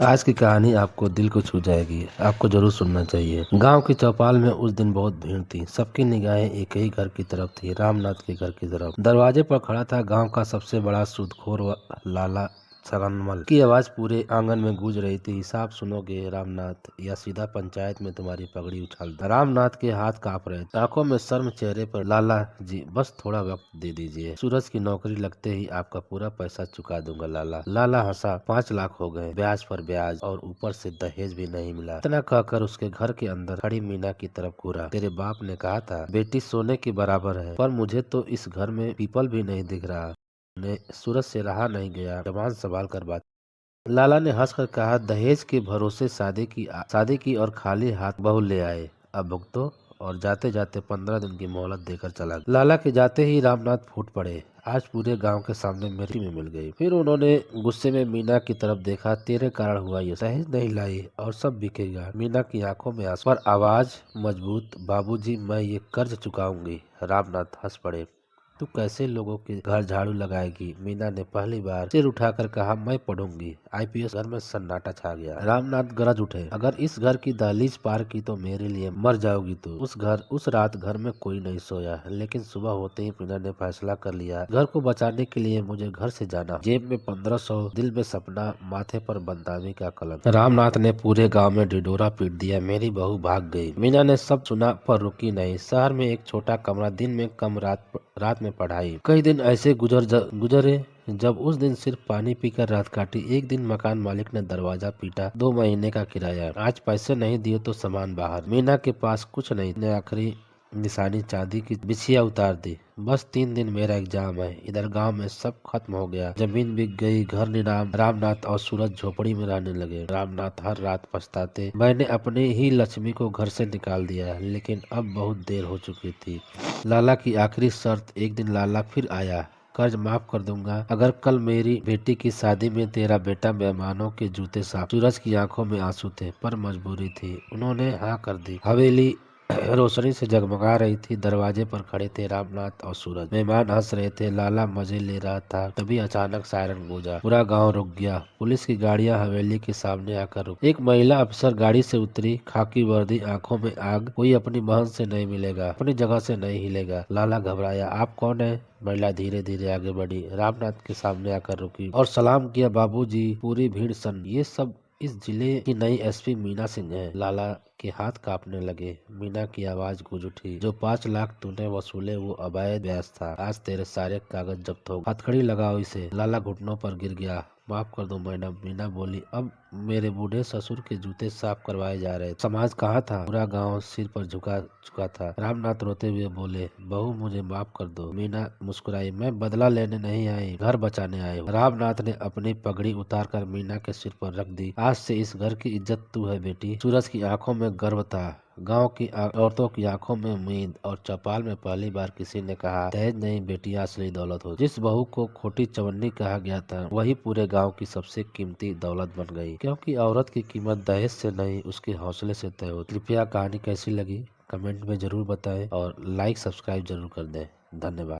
आज की कहानी आपको दिल को छू जाएगी। आपको जरूर सुनना चाहिए। गांव की चौपाल में उस दिन बहुत भीड़ थी। सबकी निगाहें एक ही घर की तरफ थी, रामनाथ के घर की तरफ। दरवाजे पर खड़ा था गांव का सबसे बड़ा सूदखोर लाला छगनमल की आवाज पूरे आंगन में गूंज रही थी। हिसाब सुनोगे रामनाथ, या सीधा पंचायत में तुम्हारी पगड़ी उछाल दो। रामनाथ के हाथ कांप रहे थे, आंखों में शर्म चेहरे पर। लाला जी, बस थोड़ा वक्त दे दीजिए। सूरज की नौकरी लगते ही आपका पूरा पैसा चुका दूंगा। लाला लाला हंसा। 5 लाख हो गए, ब्याज पर ब्याज, और ऊपर से दहेज भी नहीं मिला। इतना कहकर उसके घर के अंदर खड़ी मीना की तरफ घूरा। तेरे बाप ने कहा था बेटी सोने के बराबर है, पर मुझे तो इस घर में पीपल भी नहीं दिख रहा। ने सूरज से रहा नहीं गया, जबान संभाल कर बात। लाला ने हंसकर कहा, दहेज के भरोसे शादी की और खाली हाथ बहू ले आए। अब भुगतो। और जाते जाते 15 दिन की मोहलत देकर चला गया। लाला के जाते ही रामनाथ फूट पड़े। आज पूरे गांव के सामने मेरी में मिल गई। फिर उन्होंने गुस्से में मीना की तरफ देखा। तेरे कारण हुआ ये, दहेज नहीं लाई और सब बिकेगा। मीना की आंखों में आंसू, पर आवाज मजबूत, बाबूजी मैं ये कर्ज चुकाऊंगी। रामनाथ हंस पड़े। तू कैसे लोगों के घर झाड़ू लगाएगी? मीना ने पहली बार सिर उठाकर कहा, मैं पढ़ूंगी आईपीएस। घर में सन्नाटा छा गया। रामनाथ गरज उठे, अगर इस घर की दहलीज पार की तो मेरे लिए मर जाओगी तू। उस रात घर में कोई नहीं सोया, लेकिन सुबह होते ही मीना ने फैसला कर लिया, घर को बचाने के लिए मुझे घर से जाना। जेब में 1500, दिल में सपना, माथे पर बदनामी का कलंक। रामनाथ ने पूरे गाँव में ढिढोरा पीट दिया, मेरी बहू भाग गई। मीना ने सब सुना पर रुकी नहीं। शहर में एक छोटा कमरा, दिन में कम, रात में पढ़ाई। कई दिन ऐसे गुजरे जब उस दिन सिर्फ पानी पीकर रात काटी। एक दिन मकान मालिक ने दरवाजा पीटा, 2 महीने का किराया। आज पैसे नहीं दिए तो सामान बाहर। मीना के पास कुछ नहीं, ने आखिरी निशानी चांदी की बिछिया उतार दी। बस 3 दिन मेरा एग्जाम है। इधर गांव में सब खत्म हो गया। जमीन बिक गई, घर नीलाम। रामनाथ और सूरज झोपड़ी में रहने लगे। रामनाथ हर रात पछताते, मैंने अपने ही लक्ष्मी को घर से निकाल दिया। लेकिन अब बहुत देर हो चुकी थी। लाला की आखिरी शर्त। एक दिन लाला फिर आया, कर्ज माफ कर दूंगा अगर कल मेरी बेटी की शादी में तेरा बेटा मेहमानों के जूते साफ। सूरज की आंखों में आंसू थे, पर मजबूरी थी। उन्होंने हाँ कर दी। हवेली रोशनी से जगमगा रही थी। दरवाजे पर खड़े थे रामनाथ और सूरज। मेहमान हंस रहे थे, लाला मजे ले रहा था। तभी अचानक सायरन गूंजा। पूरा गांव रुक गया। पुलिस की गाड़ियां हवेली के सामने आकर रुकी। एक महिला अफसर गाड़ी से उतरी, खाकी वर्दी, आंखों में आग। कोई अपनी बहन से नहीं मिलेगा, अपनी जगह से नहीं हिलेगा। लाला घबराया, आप कौन है? महिला धीरे धीरे आगे बढ़ी, रामनाथ के सामने आकर रुकी और सलाम किया, बाबूजी। पूरी भीड़ सन, ये सब इस जिले की नई एसपी मीना सिंह है। लाला के हाथ कांपने लगे। मीना की आवाज गूंज उठी, जो 5 लाख तूने वसूले वो अवैध ब्याज था। आज तेरे सारे कागज जब्त हो। हथकड़ी लगाओ इसे। लाला घुटनों पर गिर गया। माफ कर दो मैडम, मीना बोली। अब मेरे बूढ़े ससुर के जूते साफ करवाए जा रहे। समाज कहाँ था? पूरा गांव सिर पर झुका चुका था। रामनाथ रोते हुए बोले, बहू मुझे माफ कर दो। मीना मुस्कुराई, मैं बदला लेने नहीं आई, घर बचाने आई हूँ। रामनाथ ने अपनी पगड़ी उतारकर मीना के सिर पर रख दी। आज से इस घर की इज्जत तू है बेटी। सूरज की आंखों में गर्व था, गांव की औरतों की आंखों में उम्मीद। और चौपाल में पहली बार किसी ने कहा, दहेज नहीं बेटियां असली दौलत हो। जिस बहू को खोटी चवन्नी कहा गया था, वही पूरे गांव की सबसे कीमती दौलत बन गई। क्योंकि औरत की कीमत दहेज से नहीं, उसके हौसले से तय होती। कृपया कहानी कैसी लगी कमेंट में जरूर बताएं और लाइक सब्सक्राइब जरूर कर दें। धन्यवाद।